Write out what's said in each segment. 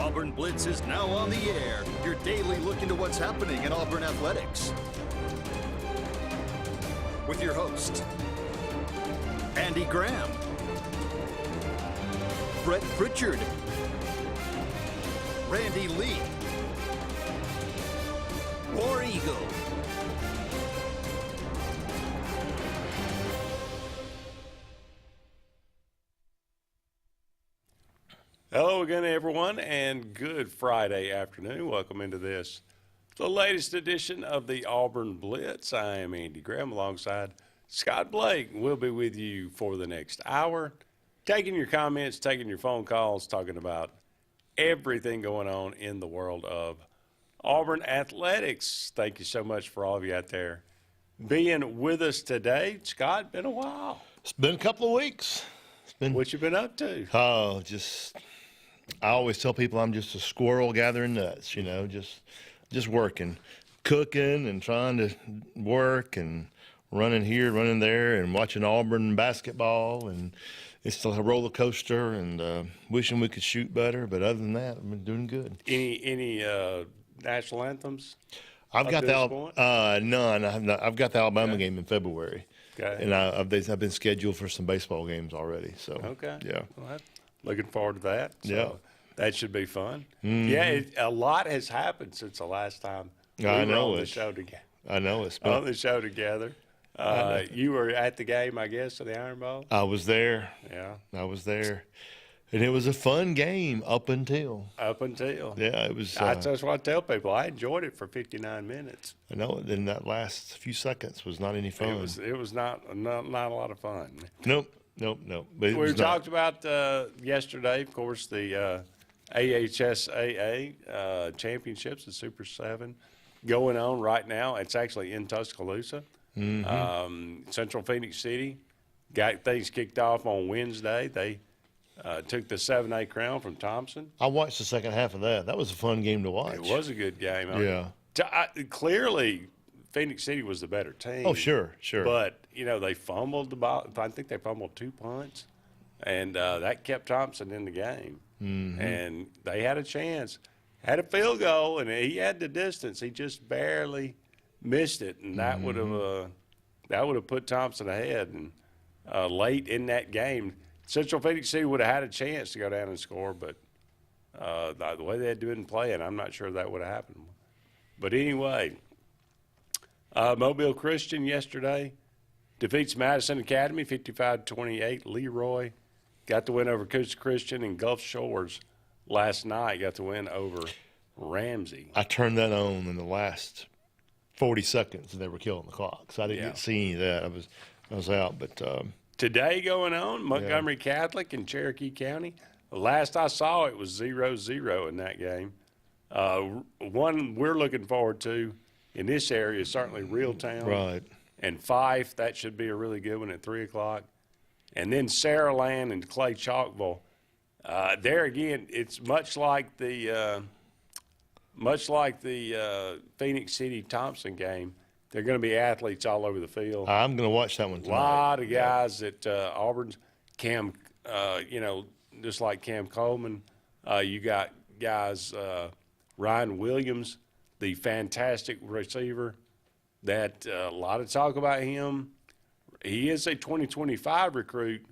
Auburn Blitz is now on the air, your daily look into what's happening in Auburn athletics. With your host, Andy Graham, Brett Pritchard, Randy Lee, War Eagle. Hello again, everyone, and good Friday afternoon. Welcome into this, the latest edition of the Auburn Blitz. I am Andy Graham alongside Scott Blake. We'll be with you for the next hour, taking your comments, taking your phone calls, talking about everything going on in the world of Auburn athletics. Thank you so much for all of you out there being with us today. Scott, been a while. It's been a couple of weeks. What you been up to? Oh, I always tell people I'm just a squirrel gathering nuts, just working, cooking and trying to work and running here, running there and watching Auburn basketball. And it's a roller coaster and wishing we could shoot better. But other than that, I've been doing good. Any national anthems? I've got none. I have not. I've got the Alabama game in February. Okay. And I've been scheduled for some baseball games already. So okay. Yeah. Well, looking forward to that. So yeah. That should be fun. Mm-hmm. Yeah, a lot has happened since the last time we were on the show together. I know it's been on the show together. You were at the game, I guess, of the Iron Bowl. I was there. Yeah, I was there, and it was a fun game up until. Yeah, it was. That's what I tell people. I enjoyed it for 59 minutes. I know. Then that last few seconds was not any fun. It was not a lot of fun. Nope. But we talked about yesterday, of course, the AHSAA championships, the Super 7, going on right now. It's actually in Tuscaloosa. Mm-hmm. Central Phoenix City got things kicked off on Wednesday. They took the 7A crown from Thompson. I watched the second half of that. That was a fun game to watch. It was a good game. Yeah. Clearly, Phoenix City was the better team. Oh, sure. But, they fumbled the ball. I think they fumbled 2 punts, and that kept Thompson in the game. Mm-hmm. And they had a chance, had a field goal, and he had the distance. He just barely missed it, and that would have put Thompson ahead. And late in that game, Central Phoenix City would have had a chance to go down and score, but the way they had been playing, I'm not sure that would have happened. But anyway, Mobile Christian yesterday defeats Madison Academy 55-28. Leroy got the win over Coast Christian, and Gulf Shores last night got the win over Ramsey. I turned that on in the last 40 seconds, and they were killing the clock, so I didn't get to see any of that. I was out, but today going on, Montgomery Catholic in Cherokee County. Last I saw, it was 0-0 in that game. One we're looking forward to in this area is certainly Reeltown. Right. And Fife, that should be a really good one at 3 o'clock. And then Saraland and Clay Chalkville. There again, it's much like the Phoenix City Thompson game. They're going to be athletes all over the field. I'm going to watch that one tonight. A lot of guys at Auburn's. Cam, just like Cam Coleman, you got guys, Ryan Williams, the fantastic receiver, that a lot of talk about him. He is a 2025 recruit,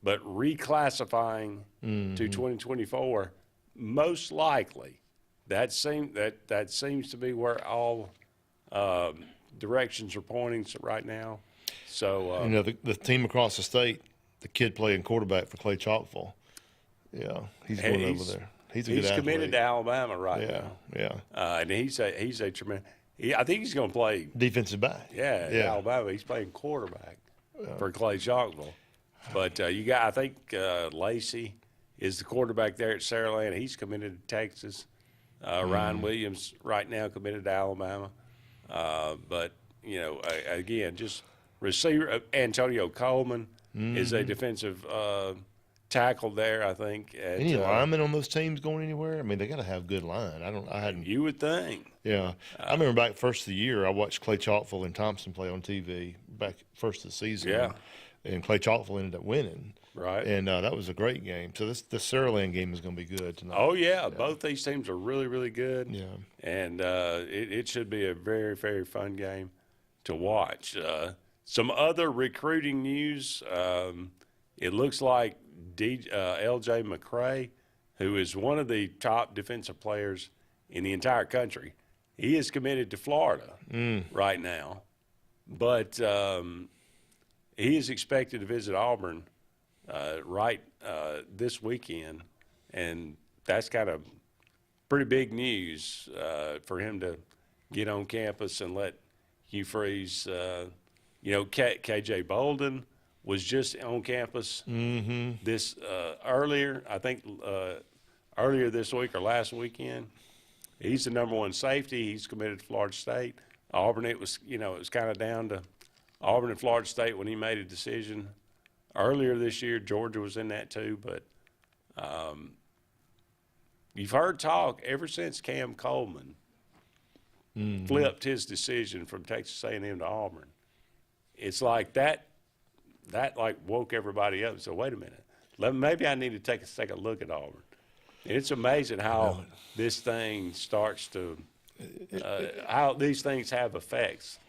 but reclassifying to 2024, most likely. That seems to be where all directions are pointing right now. So the team across the state, the kid playing quarterback for Clay Chalkville, he's going over there. He's a good athlete. He's committed to Alabama right now. Yeah. And he's a tremendous. I think he's going to play defensive back. Yeah, Alabama. He's playing quarterback for Clay Chalkville. But I think Lacey is the quarterback there at Saraland. He's committed to Texas. Ryan Williams right now committed to Alabama. But, again, just receiver. Antonio Coleman is a defensive tackle there, I think. Any linemen on those teams going anywhere? I mean, they got to have good line. You would think. Yeah. I remember back first of the year, I watched Clay Chalkville and Thompson play on TV back first of the season. Yeah. And Clay Chalkville ended up winning. Right. And that was a great game. So this Saraland game is going to be good tonight. Oh, yeah. Both these teams are really, really good. Yeah. And it should be a very, very fun game to watch. Some other recruiting news. It looks like L.J. McCray, who is one of the top defensive players in the entire country, he is committed to Florida right now. But he is expected to visit Auburn this weekend, and that's kind of pretty big news for him to get on campus and let Hugh Freeze. KJ Bolden was just on campus this earlier this week or last weekend. He's the number one safety. He's committed to Florida State. Auburn, it was kind of down to Auburn and Florida State when he made a decision earlier this year. Georgia was in that too, but you've heard talk ever since Cam Coleman flipped his decision from Texas A&M to Auburn. It's like that like woke everybody up and said, wait a minute, maybe I need to take a look at Auburn. It's amazing how this thing starts to how these things have effects.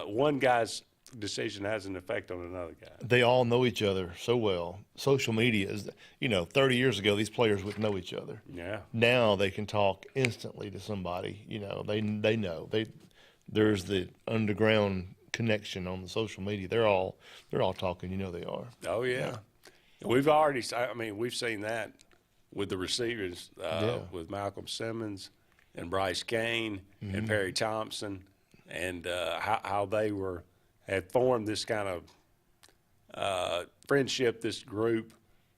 One guy's decision has an effect on another guy. They all know each other so well. Social media is, 30 years ago, these players wouldn't know each other. Yeah. Now they can talk instantly to somebody. They know. There's the underground connection on the social media. They're all talking. They are. Oh yeah. We've seen that with the receivers, with Malcolm Simmons and Bryce Kane and Perry Thompson, and how they had formed this kind of friendship, this group,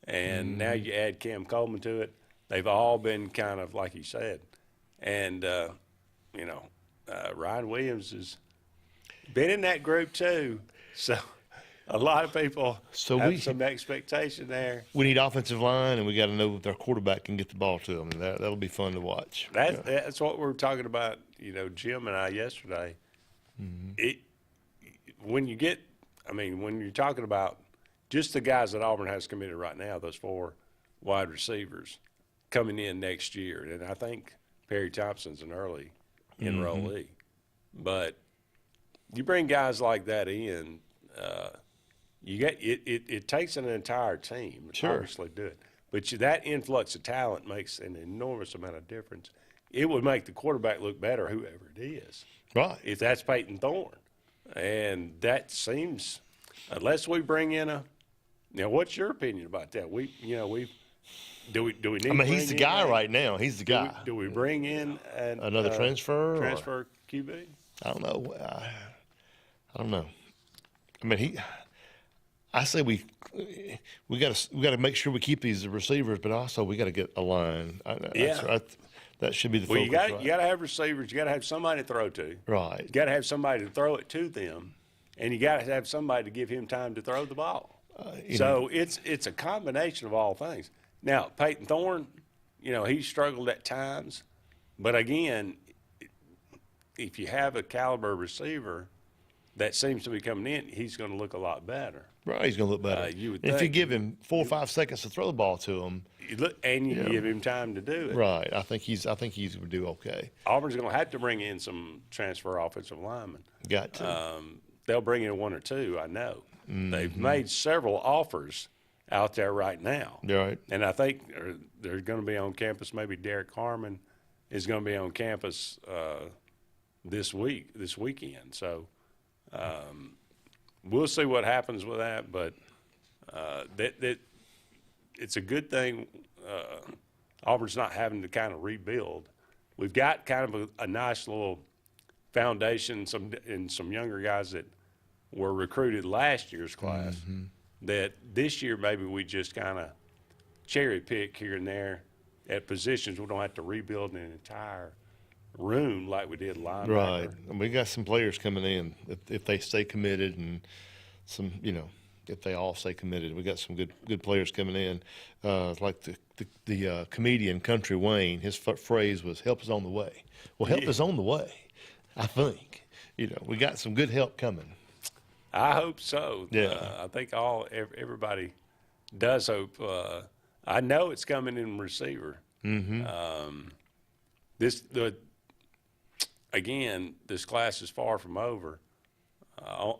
and now you add Cam Coleman to it. They've all been kind of like you said, and Ryan Williams has been in that group too, so a lot of people have some expectation there. We need offensive line, and we got to know if our quarterback can get the ball to them. That'll be fun to watch. That's what we were talking about, Jim and I yesterday. When you're talking about just the guys that Auburn has committed right now, those 4 wide receivers coming in next year, and I think Perry Thompson's an early enrollee. But you bring guys like that in, it takes an entire team to obviously do it. But that influx of talent makes an enormous amount of difference. It would make the quarterback look better, whoever it is. Right. If that's Peyton Thorne. And that seems, unless we bring in what's your opinion about that? Do we need he's the guy right now. He's the guy. Do we bring in another transfer QB? I don't know. I don't know. I say we got to make sure we keep these receivers, but also we got to get a line. That should be the focus. You got to have receivers. You got to have somebody to throw to. Right. You got to have somebody to throw it to them, and you got to have somebody to give him time to throw the ball. It's a combination of all things. Now, Peyton Thorne, he struggled at times, but again, if you have a caliber receiver that seems to be coming in, he's going to look a lot better. Right, he's going to look better. You would if you give him 4 or 5 seconds to throw the ball to him, you give him time to do it. Right, I think he's going to do okay. Auburn's going to have to bring in some transfer offensive linemen. Got to. They'll bring in 1 or 2, I know. They've made several offers out there right now. Right. And I think they're going to be on campus. Maybe Derek Harmon is going to be on campus this weekend. So we'll see what happens with that. But that it's a good thing Auburn's not having to kind of rebuild. We've got kind of a nice little foundation, some younger guys that were recruited last year's class that this year maybe we just kind of cherry pick here and there at positions. We don't have to rebuild an entire room like we did linebacker. Right. And we got some players coming in if they stay committed, and some, if they all stay committed. We got some good players coming in. Like the comedian Country Wayne, his phrase was "Help is on the way." Well, help is on the way. I think we got some good help coming. I hope so. Yeah. I think everybody does hope. I know it's coming in receiver. Again, this class is far from over.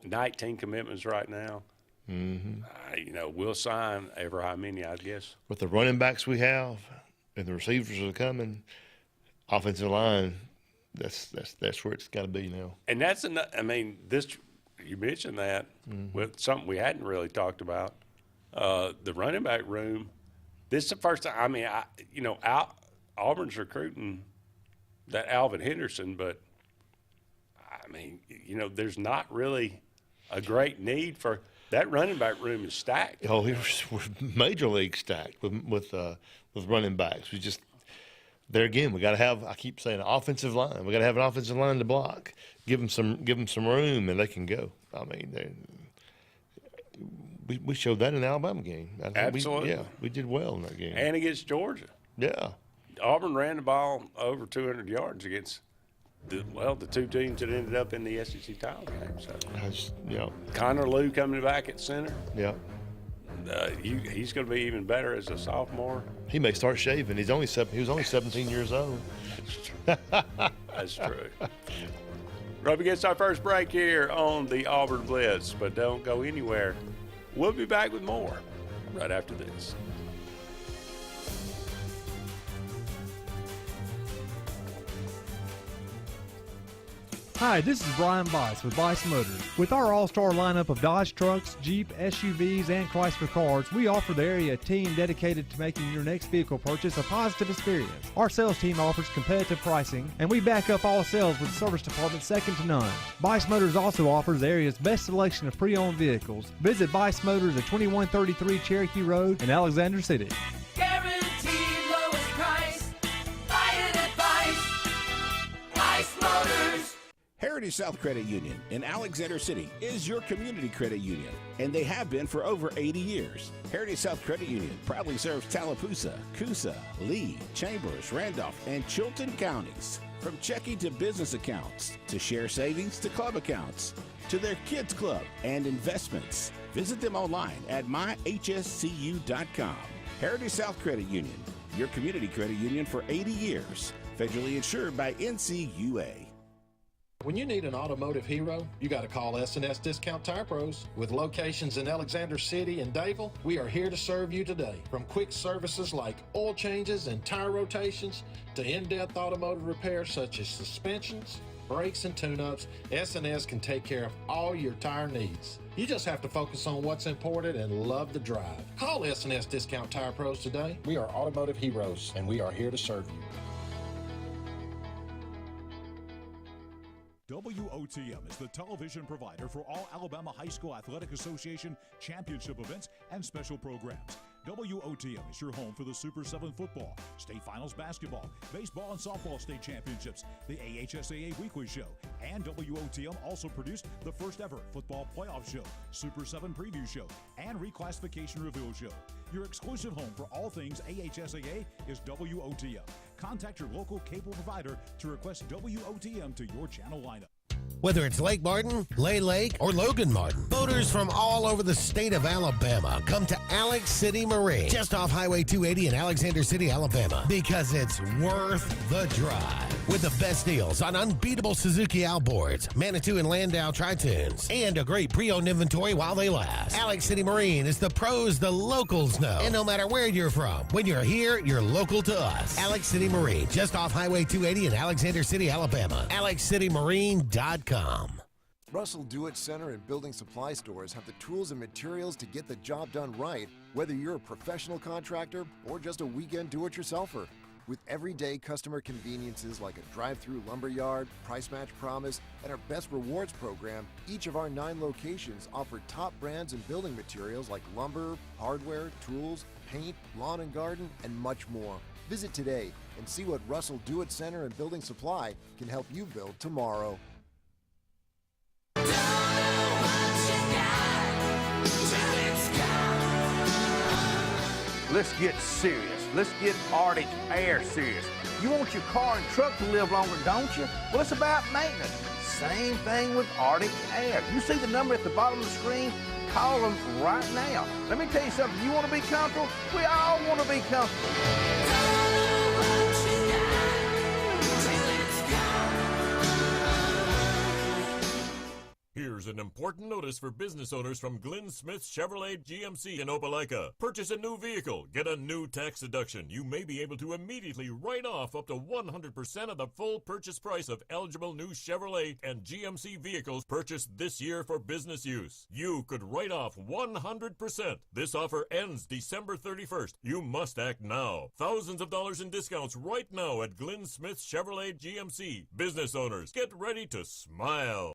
19 commitments right now. We'll sign ever how many, I guess. With the running backs we have and the receivers are coming, offensive line, that's where it's got to be now. And that's you mentioned that with something we hadn't really talked about. The running back room. This is the first time. Auburn's recruiting that Alvin Henderson, but there's not really a great need for that. Running back room is stacked. Oh, we're major league stacked with running backs. We just there again. We got to have. I keep saying offensive line. We got to have an offensive line to block. Give them some room, and they can go. We showed that in the Alabama game. Absolutely. We did well in that game. And against Georgia. Yeah. Auburn ran the ball over 200 yards against the two teams that ended up in the SEC title game. So, Connor Lew coming back at center. Yeah. He's going to be even better as a sophomore. He may start shaving. He was only 17 years old. That's true. We're up against our first break here on the Auburn Blitz, but don't go anywhere. We'll be back with more right after this. Hi, this is Brian Bice with Bice Motors. With our all-star lineup of Dodge trucks, Jeep, SUVs, and Chrysler cars, we offer the area a team dedicated to making your next vehicle purchase a positive experience. Our sales team offers competitive pricing, and we back up all sales with a service department second to none. Bice Motors also offers the area's best selection of pre-owned vehicles. Visit Bice Motors at 2133 Cherokee Road in Alexander City. Guaranteed lowest price. Buy it at Bice Motors. Heritage South Credit Union in Alexander City is your community credit union, and they have been for over 80 years. Heritage South Credit Union proudly serves Tallapoosa, Coosa, Lee, Chambers, Randolph, and Chilton counties. From checking to business accounts, to share savings to club accounts, to their kids club and investments. Visit them online at myhscu.com. Heritage South Credit Union, your community credit union for 80 years. Federally insured by NCUA. When you need an automotive hero, you got to call S&S Discount Tire Pros. With locations in Alexander City and Dayville, we are here to serve you today. From quick services like oil changes and tire rotations to in-depth automotive repairs such as suspensions, brakes, and tune-ups, S&S can take care of all your tire needs. You just have to focus on what's important and love the drive. Call S&S Discount Tire Pros today. We are automotive heroes, and we are here to serve you. WOTM is the television provider for all Alabama High School Athletic Association championship events and special programs. WOTM is your home for the Super 7 football, state finals basketball, baseball and softball state championships, the AHSAA weekly show, and WOTM also produced the first ever football playoff show, Super 7 preview show, and reclassification reveal show. Your exclusive home for all things AHSAA is WOTM. Contact your local cable provider to request WOTM to your channel lineup. Whether it's Lake Martin, Lay Lake, or Logan Martin, boaters from all over the state of Alabama come to Alex City Marine, just off Highway 280 in Alexander City, Alabama, because it's worth the drive. With the best deals on unbeatable Suzuki outboards, Manitou and Landau tri-tunes, and a great pre-owned inventory while they last. Alex City Marine is the pros the locals know. And no matter where you're from, when you're here, you're local to us. Alex City Marine, just off Highway 280 in Alexander City, Alabama. AlexCityMarine.com. Russell Do-It Center and building supply stores have the tools and materials to get the job done right, whether you're a professional contractor or just a weekend do-it-yourselfer. With everyday customer conveniences like a drive-through lumberyard, price match promise, and our best rewards program, each of our 9 locations offer top brands and building materials like lumber, hardware, tools, paint, lawn and garden, and much more. Visit today and see what Russell Do-It Center and Building Supply can help you build tomorrow. Let's get serious. Let's get Arctic Air serious. You want your car and truck to live longer, don't you? Well, it's about maintenance. Same thing with Arctic Air. You see the number at the bottom of the screen? Call them right now. Let me tell you something. You want to be comfortable? We all want to be comfortable. Here's an important notice for business owners from Glenn Smith Chevrolet GMC in Opelika. Purchase a new vehicle, get a new tax deduction. You may be able to immediately write off up to 100% of the full purchase price of eligible new Chevrolet and GMC vehicles purchased this year for business use. You could write off 100%. This offer ends December 31st. You must act now. Thousands of dollars in discounts right now at Glenn Smith Chevrolet GMC. Business owners, get ready to smile.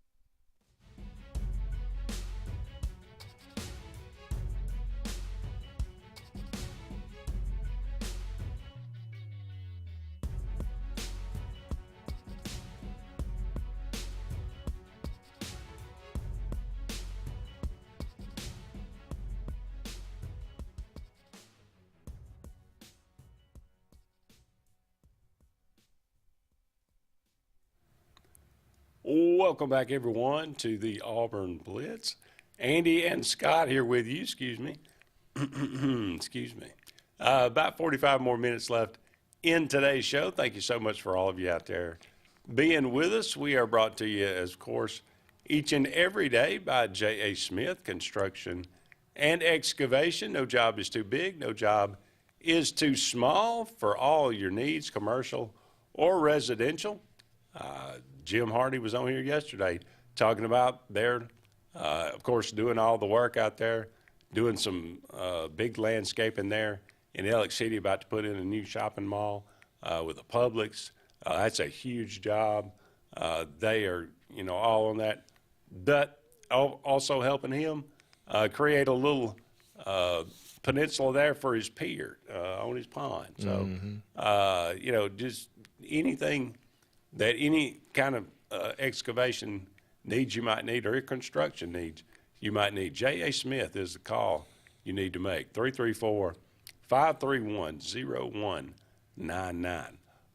Welcome back, everyone, to the Auburn Blitz. Andy and Scott here with you. Excuse me. Excuse me. About 45 more minutes left in today's show. Thank you so much for all of you out there being with us. We are brought to you, of course, each and every day by J.A. Smith Construction and Excavation. No job is too big. No job is too small for all your needs, commercial or residential. Jim Hardy was on here yesterday talking about their, of course, doing all the work out there, doing some big landscaping there in Alex City, about to put in a new shopping mall with a Publix. That's a huge job. They are, all on that. But also helping him create a little peninsula there for his pier on his pond. So, just anything that any kind of excavation needs you might need, or construction needs you might need. J.A. Smith is the call you need to make. 334-531-0199.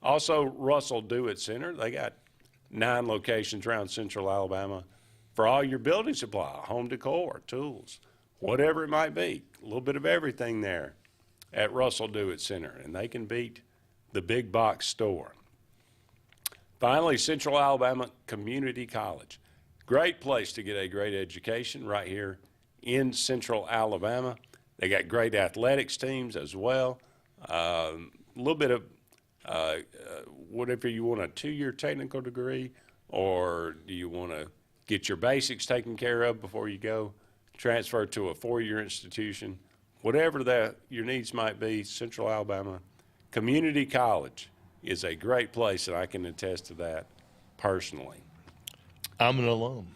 Also, Russell Do-It Center. They got 9 locations around central Alabama for all your building supply, home decor, tools, whatever it might be. A little bit of everything there at Russell Do-It Center, and they can beat the big box store. Finally, Central Alabama Community College. Great place to get a great education right here in Central Alabama. They got great athletics teams as well. A little bit of whatever you want, a 2-year technical degree, or do you want to get your basics taken care of before you go transfer to a 4-year institution? Whatever your needs might be, Central Alabama Community College is a great place, and I can attest to that personally. I'm an alum.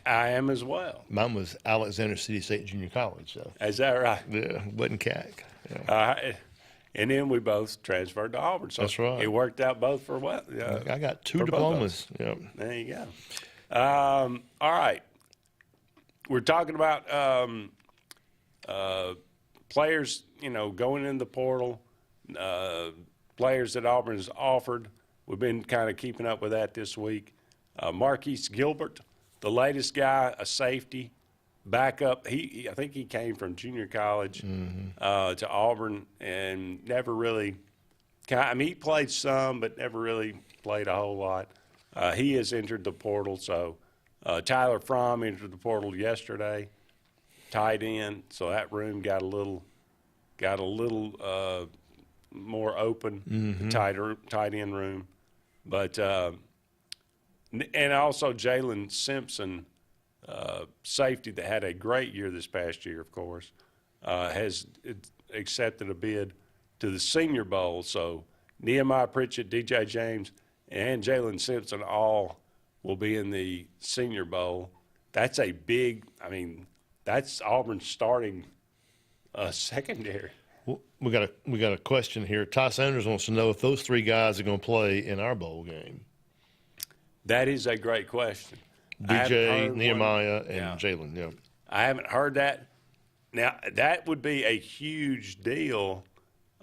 I am as well. Mine was Alexander City State Junior College. So. Is that right? Yeah, wasn't CAC. Yeah. And then we both transferred to Auburn. So that's right. It worked out both for well. I got 2 diplomas. Yep. There you go. All right. We're talking about players, going in the portal, players that Auburn has offered. We've been kind of keeping up with that this week. Marquise Gilbert, the latest guy, a safety, backup. I think he came from junior college to Auburn and never really he played some, but never really played a whole lot. He has entered the portal. So Tyler Fromm entered the portal yesterday, tight end. So that room got a little more open, tight end room. But and also Jalen Simpson, safety that had a great year this past year, of course, has accepted a bid to the Senior Bowl. So Nehemiah Pritchett, DJ James, and Jalen Simpson all will be in the Senior Bowl. That's a big – that's Auburn's starting secondary. Well, we got a question here. Ty Sanders wants to know if those 3 guys are going to play in our bowl game. That is a great question. DJ, Nehemiah, and Jalen. Yeah, I haven't heard that. Now that would be a huge deal.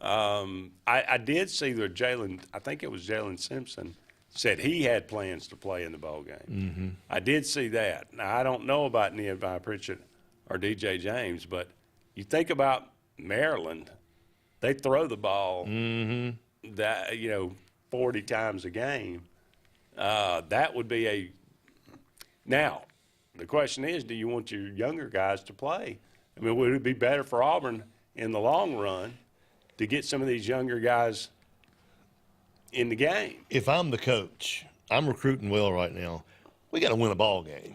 I did see that Jalen. I think it was Jalen Simpson said he had plans to play in the bowl game. I did see that. Now I don't know about Nehemiah Pritchett or DJ James. But you think about Maryland, they throw the ball that 40 times a game. That would be now, the question is, do you want your younger guys to play? I mean, would it be better for Auburn in the long run to get some of these younger guys in the game? If I'm the coach, I'm recruiting well right now. We got to win a ball game.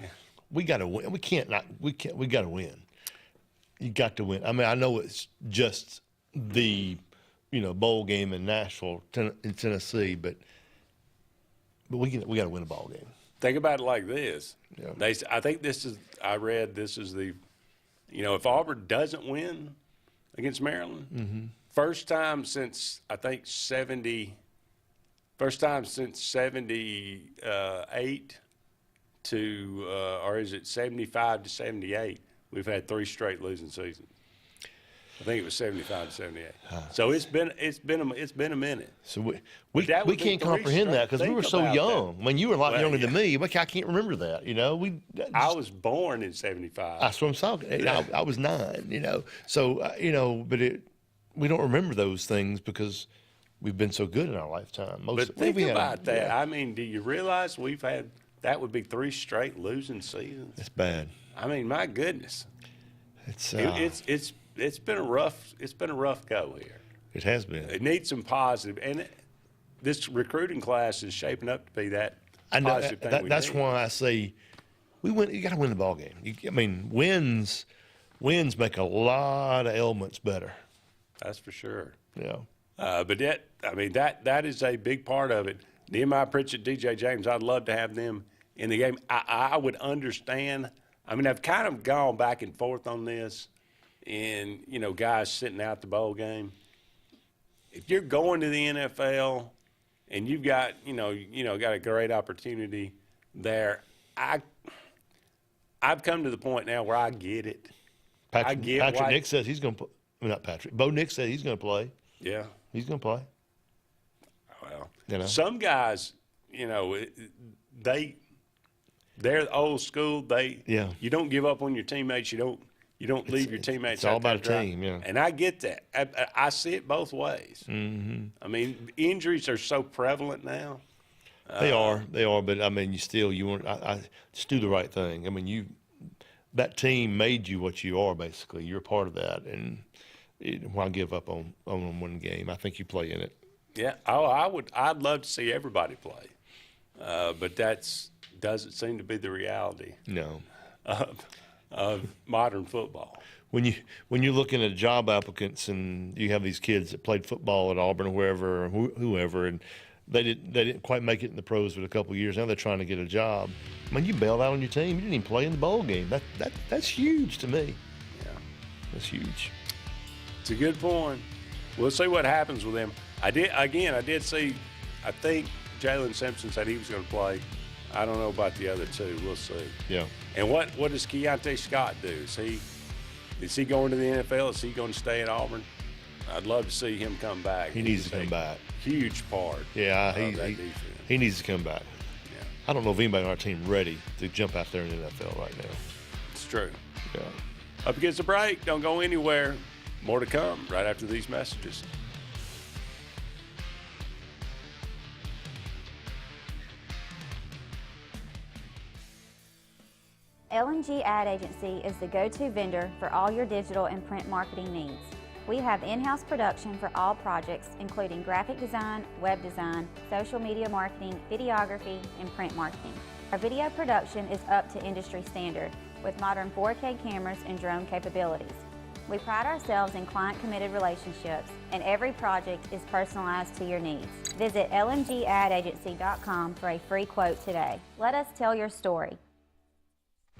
We got to win. We got to win. You got to win. I mean, I know it's just the, bowl game in Nashville, in Tennessee, but we got to win a ball game. Think about it like this. Yeah. I think I read this is the, if Auburn doesn't win against Maryland, first time since 78 or is it 75 to 78, we've had 3 straight losing seasons. I think it was 75 to 78. So it's been a minute. So we can't comprehend that because we were so young. I mean, you were a lot younger than me. I can't remember that. I was born in 75. That's what I'm talking. I was 9. So but we don't remember those things because we've been so good in our lifetime. But think about that. Yeah. I mean, do you realize that would be 3 straight losing seasons? It's bad. I mean, my goodness. It's been a rough go here. It has been. It needs some positive, and this recruiting class is shaping up to be that positive thing. That's why I say you got to win the ball game. Wins make a lot of elements better. That's for sure. Yeah. But that is a big part of it. Nehemiah Pritchett, DJ James, I'd love to have them in the game. I would understand. I mean, I've kind of gone back and forth on this. And, guys sitting out the bowl game. If you're going to the NFL and you've got, got a great opportunity there, I've come to the point now where I get it. Patrick Nick says he's going to play. Not Patrick. Bo Nick said he's going to play. Yeah. He's going to play. Well, some guys, they're old school. You don't give up on your teammates. You don't leave your teammates. It's all about a team, yeah. And I get that. I see it both ways. Mm-hmm. I mean, injuries are so prevalent now. They are. But you want. I just do the right thing. I mean, that team made you what you are. Basically, you're a part of that. And why give up on one game? I think you play in it. Yeah. Oh, I'd love to see everybody play, but doesn't seem to be the reality. No. Of modern football. When you're looking at job applicants and you have these kids that played football at Auburn or wherever, or whoever, and they didn't quite make it in the pros for a couple of years. Now they're trying to get a job. I mean, you bailed out on your team. You didn't even play in the bowl game. That's huge to me. Yeah, that's huge. It's a good point. We'll see what happens with them. I did see. I think Jalen Simpson said he was going to play. I don't know about the other two. We'll see. Yeah. And what does Keontae Scott do? Is he going to the NFL? Is he going to stay at Auburn? I'd love to see him come back. He needs to come back. Huge part. Yeah, he needs to come back. Yeah. I don't know if anybody on our team ready to jump out there in the NFL right now. It's true. Yeah. Up against the break. Don't go anywhere. More to come right after these messages. L&G Ad Agency is the go-to vendor for all your digital and print marketing needs. We have in-house production for all projects, including graphic design, web design, social media marketing, videography, and print marketing. Our video production is up to industry standard with modern 4K cameras and drone capabilities. We pride ourselves in client-committed relationships, and every project is personalized to your needs. Visit lmgadagency.com for a free quote today. Let us tell your story.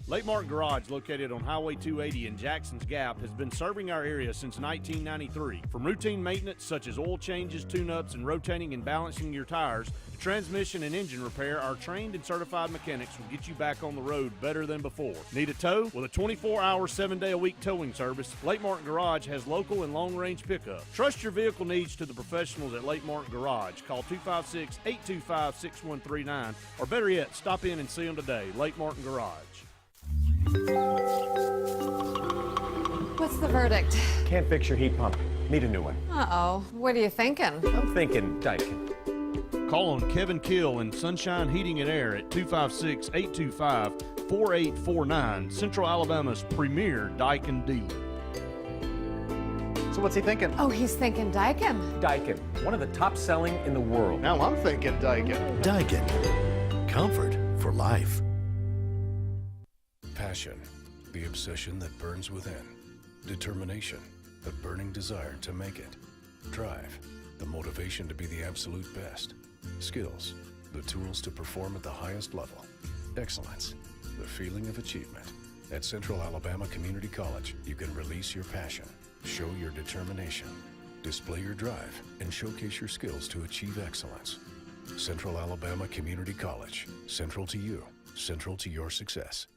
Lake Martin Garage, located on Highway 280 in Jackson's Gap, has been serving our area since 1993. From routine maintenance such as oil changes, tune-ups, and rotating and balancing your tires, to transmission and engine repair, our trained and certified mechanics will get you back on the road better than before. Need a tow? With a 24-hour, 7-day-a-week towing service, Lake Martin Garage has local and long-range pickup. Trust your vehicle needs to the professionals at Lake Martin Garage. Call 256-825-6139, or better yet, stop in and see them today. Lake Martin Garage. What's the verdict? Can't fix your heat pump. Need a new one. Uh-oh. What are you thinking? I'm thinking Daikin. Call on Kevin Kill and Sunshine Heating and Air at 256-825-4849, Central Alabama's premier Daikin dealer. So what's he thinking? Oh, he's thinking Daikin. Daikin, one of the top selling in the world. Now I'm thinking Daikin. Daikin. Comfort for life. Passion, the obsession that burns within. Determination, the burning desire to make it. Drive, the motivation to be the absolute best. Skills, the tools to perform at the highest level. Excellence, the feeling of achievement. At Central Alabama Community College, you can release your passion, show your determination, display your drive, and showcase your skills to achieve excellence. Central Alabama Community College, central to you, central to your success.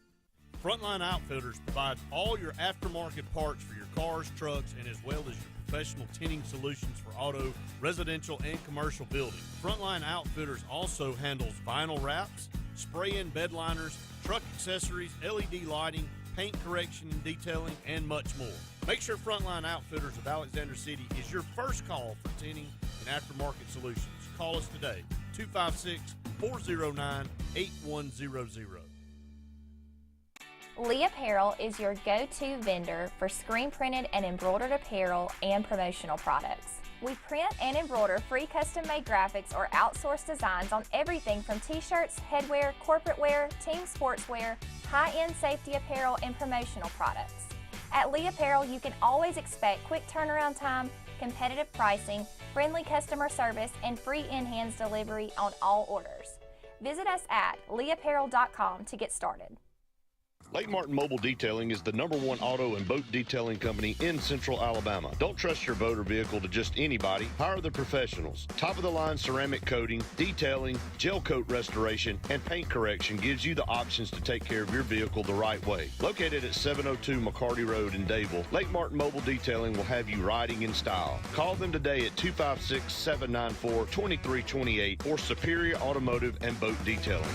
Frontline Outfitters provides all your aftermarket parts for your cars, trucks, and as well as your professional tinting solutions for auto, residential, and commercial buildings. Frontline Outfitters also handles vinyl wraps, spray-in bed liners, truck accessories, LED lighting, paint correction and detailing, and much more. Make sure Frontline Outfitters of Alexander City is your first call for tinting and aftermarket solutions. Call us today, 256-409-8100. Lee Apparel is your go-to vendor for screen printed and embroidered apparel and promotional products. We print and embroider free custom-made graphics or outsourced designs on everything from t-shirts, headwear, corporate wear, team sportswear, high-end safety apparel, and promotional products. At Lee Apparel, you can always expect quick turnaround time, competitive pricing, friendly customer service, and free in-hands delivery on all orders. Visit us at leeapparel.com to get started. Lake Martin Mobile Detailing is the #1 auto and boat detailing company in Central Alabama. Don't trust your boat or vehicle to just anybody. Hire the professionals. Top-of-the-line ceramic coating, detailing, gel coat restoration, and paint correction gives you the options to take care of your vehicle the right way. Located at 702 McCarty Road in Dadeville, Lake Martin Mobile Detailing will have you riding in style. Call them today at 256-794-2328 or Superior Automotive and Boat Detailing.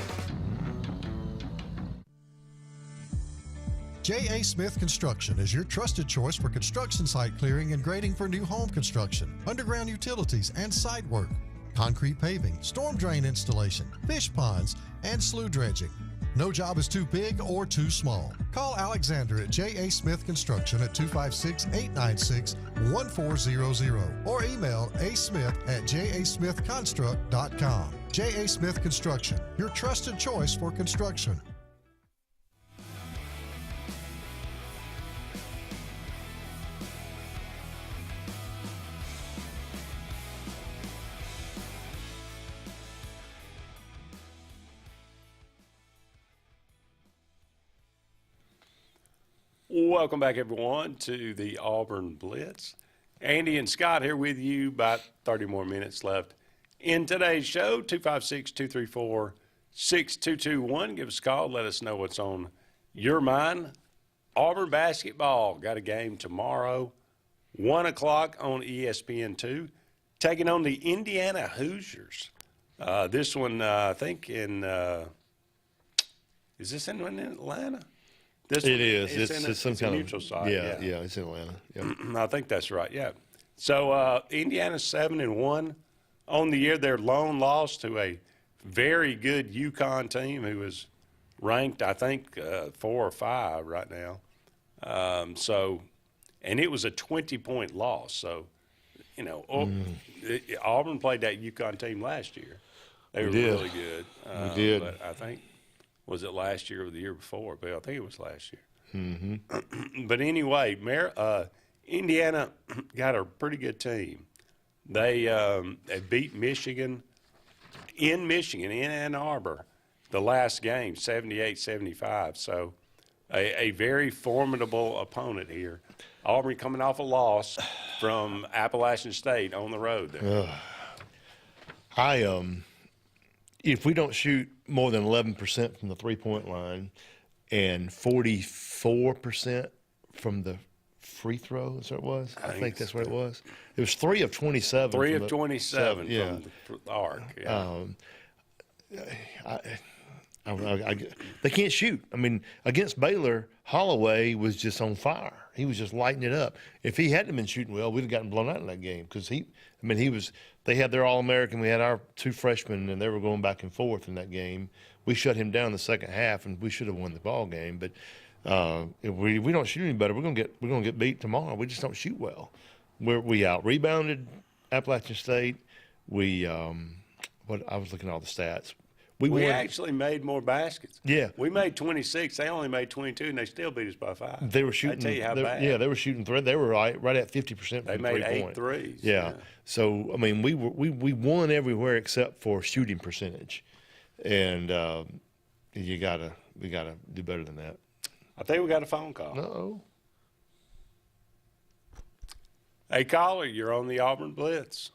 J.A. Smith Construction is your trusted choice for construction site clearing and grading for new home construction, underground utilities and site work, concrete paving, storm drain installation, fish ponds, and slough dredging. No job is too big or too small. Call Alexander at J.A. Smith Construction at 256-896-1400 or email asmith@jasmithconstruct.com. J.A. Smith Construction, your trusted choice for construction. Welcome back, everyone, to the Auburn Blitz. Andy and Scott here with you. About 30 more minutes left in today's show. 256-234-6221. Give us a call. Let us know what's on your mind. Auburn basketball got a game tomorrow, 1 o'clock on ESPN2, taking on the Indiana Hoosiers. This one, I think, is this in Atlanta? It is. It's some kind of neutral site. Yeah, it's in Atlanta. Yep. I think that's right. Yeah. So Indiana's 7-1 on the year. Their lone loss to a very good UConn team who is ranked, I think, 4 or 5 right now. And it was a 20-point loss. So, Auburn played that UConn team last year. They were really good. We did. But I think. Was it last year or the year before? But I think it was last year. Mm-hmm. But anyway, Indiana got a pretty good team. They beat Michigan in Ann Arbor, the last game, 78-75. So a very formidable opponent here. Auburn coming off a loss from Appalachian State on the road there. If we don't shoot more than 11% from the three-point line and 44% from the free throw, is that what it was? I think that's what it was. It was 3 of 27. 3 of 27 yeah. from the arc. Yeah. They can't shoot. I mean, against Baylor, Holloway was just on fire. He was just lighting it up. If he hadn't been shooting well, we'd have gotten blown out in that game because they had their All-American. We had our 2 freshmen, and they were going back and forth in that game. We shut him down in the second half, and we should have won the ball game. But if we don't shoot any better, we're gonna get beat tomorrow. We just don't shoot well. We out-rebounded Appalachian State. I was looking at all the stats. We actually made more baskets. Yeah. We made 26. They only made 22, and they still beat us by 5. They were shooting. I tell you how bad. Yeah, they were shooting three. They were right at 50%. They made 8 threes. Yeah. So I mean, we won everywhere except for shooting percentage, and we gotta do better than that. I think we got a phone call. Uh-oh. Hey, caller, you're on the Auburn Blitz.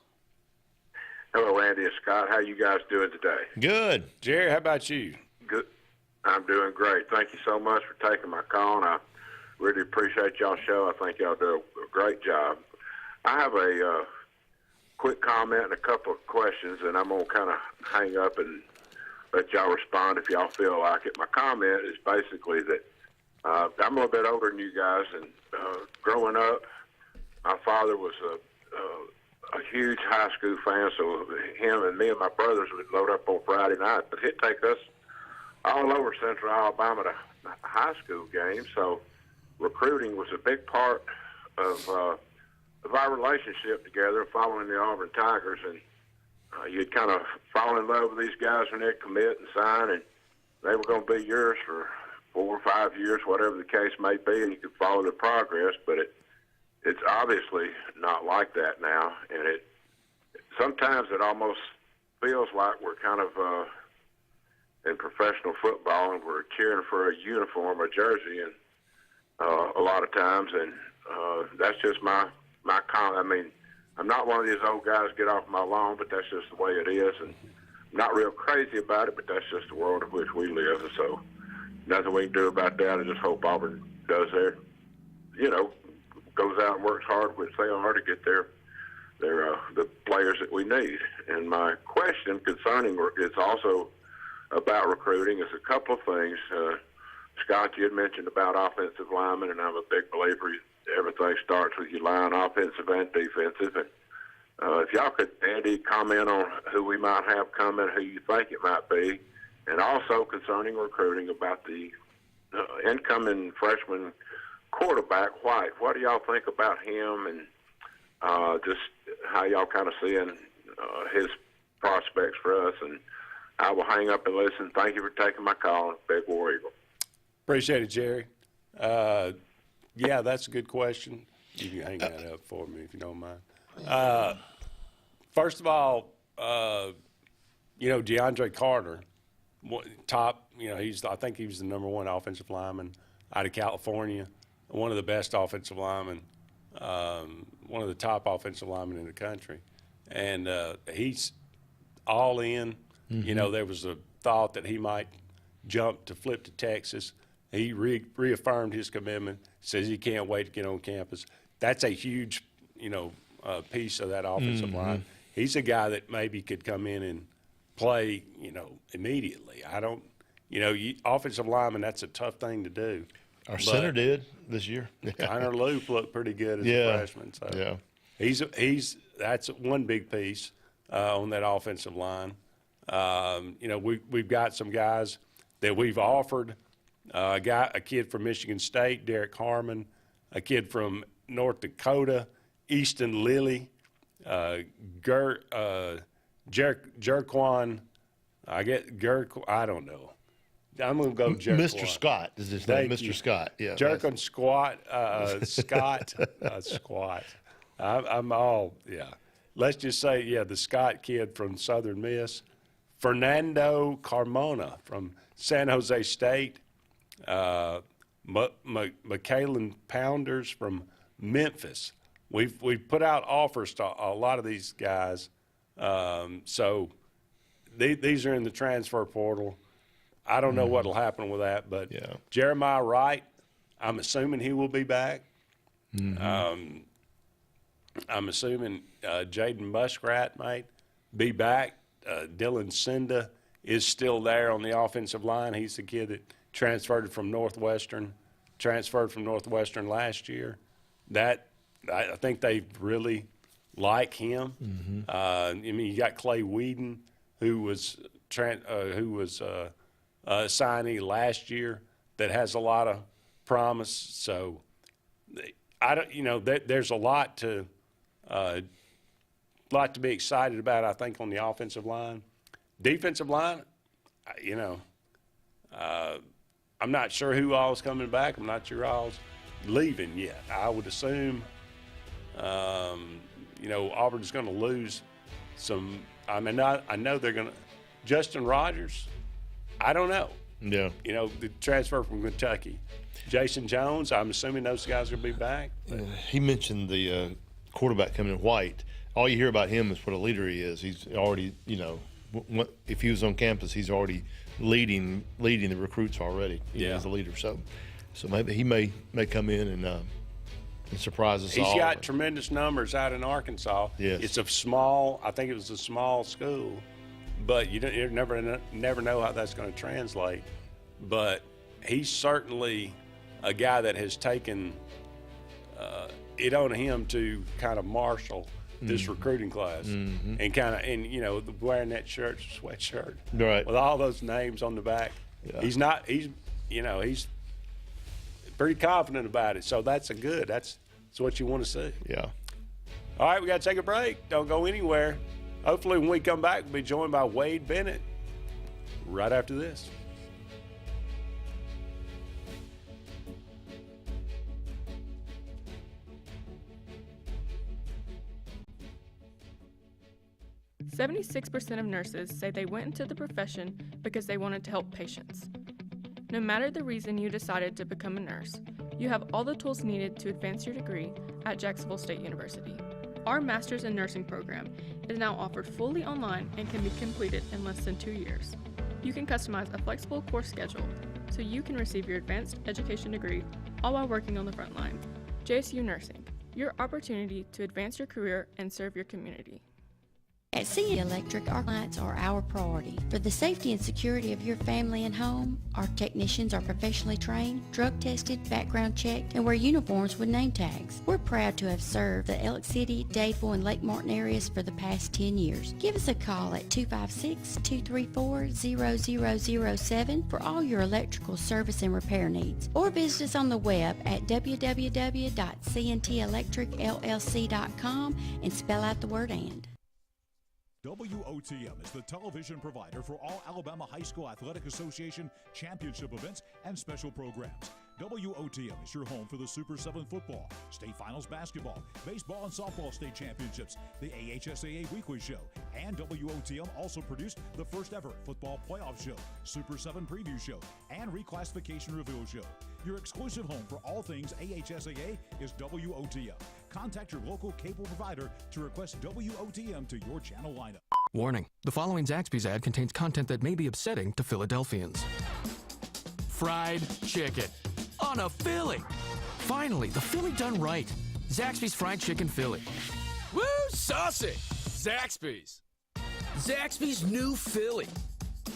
Hello, Andy and Scott. How you guys doing today? Good. Jerry, how about you? Good. I'm doing great. Thank you so much for taking my call, and I really appreciate y'all's show. I think y'all do a great job. I have a quick comment and a couple of questions, and I'm going to kind of hang up and let y'all respond if y'all feel like it. My comment is basically that I'm a little bit older than you guys, and growing up, my father was a huge high school fan, so him and me and my brothers would load up on Friday night. But he'd take us all over Central Alabama to high school games, so recruiting was a big part of our relationship together, following the Auburn Tigers. And you'd kind of fall in love with these guys when they'd commit and sign, and they were going to be yours for 4 or 5 years, whatever the case may be, and you could follow their progress. But it's obviously not like that now, and sometimes it almost feels like we're kind of in professional football, and we're cheering for a uniform, a jersey, and a lot of times, and that's just my comment. I mean, I'm not one of these old guys get off my lawn, but that's just the way it is, and I'm not real crazy about it, but that's just the world in which we live, and so nothing we can do about that. I just hope Auburn does goes out and works hard, which they are, to get the players that we need. And my question concerning it's also about recruiting is a couple of things. Scott, you had mentioned about offensive linemen, and I'm a big believer everything starts with your line, offensive and defensive. And if y'all could, Andy, comment on who we might have coming, who you think it might be, and also concerning recruiting about the incoming freshman quarterback, White. What do y'all think about him, and just how y'all kind of seeing his prospects for us? And I will hang up and listen. Thank you for taking my call. Big War Eagle. Appreciate it, Jerry. Yeah, that's a good question. You can hang that up for me if you don't mind. First of all, DeAndre Carter, top. I think he was the #1 offensive lineman out of California. One of the best offensive linemen, one of the top offensive linemen in the country. And he's all in. Mm-hmm. There was a thought that he might jump to flip to Texas. He reaffirmed his commitment, says he can't wait to get on campus. That's a huge, piece of that offensive line. He's a guy that maybe could come in and play, immediately. Offensive lineman, that's a tough thing to do. Our center did this year. Connor Loop looked pretty good as a freshman. So yeah. That's one big piece on that offensive line. We've got some guys that we've offered. A kid from Michigan State, Derek Harmon, a kid from North Dakota, Easton Lilly, Jerquan. I don't know. I'm going to go Jerquan. Mr. Scott is his name. Mr. Scott. Yeah. Jerquan Scott. Squat. I'm all, yeah. Let's just say, the Scott kid from Southern Miss. Fernando Carmona from San Jose State. McKalen Pounders from Memphis. We've put out offers to a lot of these guys. So these are in the transfer portal. I don't know what will happen with that, but Jeremiah Wright, I'm assuming he will be back. Mm-hmm. I'm assuming Jaden Muskrat might be back. Dylan Cinda is still there on the offensive line. He's the kid that transferred from Northwestern last year. That I think they really like him. I mean, you got Clay Whedon, who was a signee last year that has a lot of promise. So there's a lot to be excited about, I think, on the offensive line. Defensive line, I'm not sure who all's coming back. I'm not sure all's leaving yet. I would assume, Auburn's going to lose some. I mean, I know they're going to. Justin Rogers, I don't know. Yeah. The transfer from Kentucky. Jason Jones, I'm assuming those guys are going to be back. He mentioned the quarterback coming in, White. All you hear about him is what a leader he is. He's already, if he was on campus, he's already leading the recruits already. As a leader. So maybe he may come in and surprise us all. He's got tremendous numbers out in Arkansas. Yes. It's I think it was a small school, but you never know how that's going to translate. But he's certainly a guy that has taken it on him to kind of marshal this recruiting class and wearing that sweatshirt right with all those names on the back. Yeah. He's pretty confident about it. So that's what you want to see. Yeah. All right, we got to take a break. Don't go anywhere. Hopefully when we come back, we'll be joined by Wade Bennett right after this. "76% of nurses say they went into the profession because they wanted to help patients. No matter the reason you decided to become a nurse, you have all the tools needed to advance your degree at Jacksonville State University. Our Master's in Nursing program is now offered fully online and can be completed in less than 2 years. You can customize a flexible course schedule so you can receive your advanced education degree all while working on the front line. JSU Nursing, your opportunity to advance your career and serve your community." At CNT Electric, our clients are our priority. For the safety and security of your family and home, our technicians are professionally trained, drug tested, background checked, and wear uniforms with name tags. We're proud to have served the Elk City, Dadeville, and Lake Martin areas for the past 10 years. Give us a call at 256-234-0007 for all your electrical service and repair needs, or visit us on the web at www.cntelectricllc.com and spell out the word "and." WOTM is the television provider for all Alabama High School Athletic Association championship events and special programs. WOTM is your home for the Super 7 football, state finals basketball, baseball and softball state championships, the AHSAA weekly show, and WOTM also produced the first ever football playoff show, Super 7 preview show, and reclassification reveal show. Your exclusive home for all things AHSAA is WOTM. Contact your local cable provider to request WOTM to your channel lineup. Warning, the following Zaxby's ad contains content that may be upsetting to Philadelphians. Fried chicken on a Philly. Finally, the Philly done right. Zaxby's Fried Chicken Philly. Woo, saucy! Zaxby's. Zaxby's new Philly.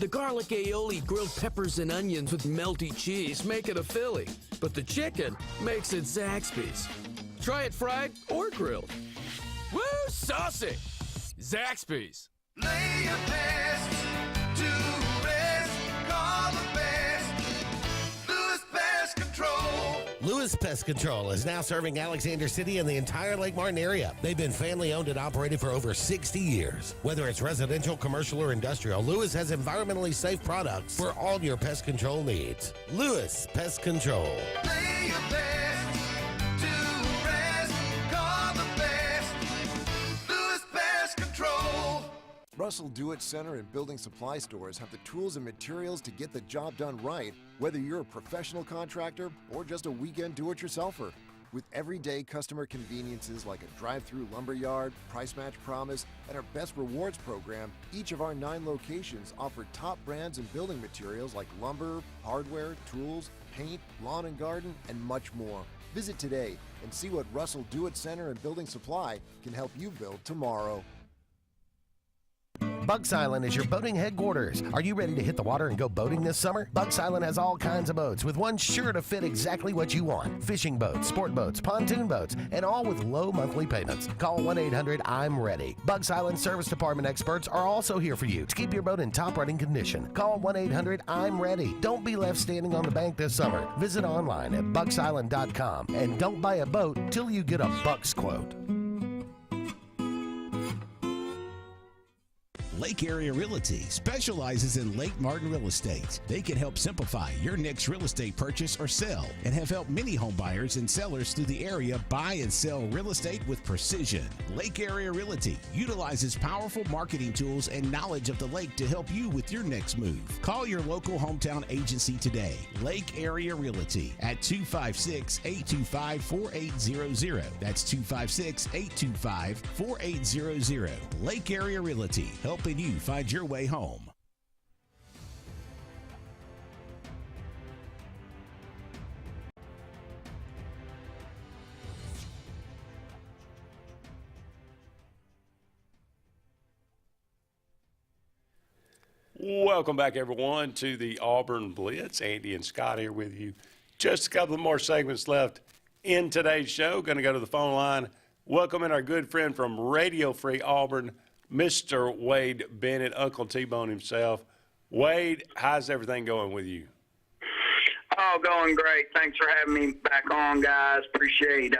The garlic aioli, grilled peppers and onions with melty cheese make it a Philly, but the chicken makes it Zaxby's. Try it fried or grilled. Woo, saucy! Zaxby's. Lay your best to rest. Call the best. Lewis Pest Control. Lewis Pest Control is now serving Alexander City and the entire Lake Martin area. They've been family owned and operated for over 60 years. Whether it's residential, commercial, or industrial, Lewis has environmentally safe products for all your pest control needs. Lewis Pest Control. Lay your best to rest. Call the best. Lewis Pest Control. Russell Do-It Center and building supply stores have the tools and materials to get the job done right, whether you're a professional contractor or just a weekend do-it-yourselfer. With everyday customer conveniences like a drive-through lumberyard, price match promise, and our best rewards program, each of our 9 locations offer top brands and building materials like lumber, hardware, tools, paint, lawn and garden, and much more. Visit today and see what Russell Do-It Center and Building Supply can help you build tomorrow. Bucks Island is your boating headquarters. Are you ready to hit the water and go boating this summer? Bucks Island has all kinds of boats, with one sure to fit exactly what you want. Fishing boats, sport boats, pontoon boats, and all with low monthly payments. Call 1-800-I'm-READY. Bucks Island Service Department experts are also here for you to keep your boat in top running condition. Call 1-800-I'm-READY. Don't be left standing on the bank this summer. Visit online at bucksisland.com and don't buy a boat till you get a Bucks quote. Lake Area Realty specializes in Lake Martin real estate. They can help simplify your next real estate purchase or sell and have helped many home buyers and sellers through the area buy and sell real estate with precision. Lake Area Realty utilizes powerful marketing tools and knowledge of the lake to help you with your next move. Call your local hometown agency today, Lake Area Realty, at 256-825-4800. That's 256-825-4800. Lake Area Realty, helping you find your way home. Welcome back, everyone, to the Auburn Blitz. Andy and Scott here with you. Just a couple of more segments left in today's show. Going to go to the phone line. Welcoming our good friend from Radio Free Auburn, Mr. Wade Bennett, Uncle T-Bone himself. Wade, how's everything going with you? Oh, going great. Thanks for having me back on, guys. Appreciate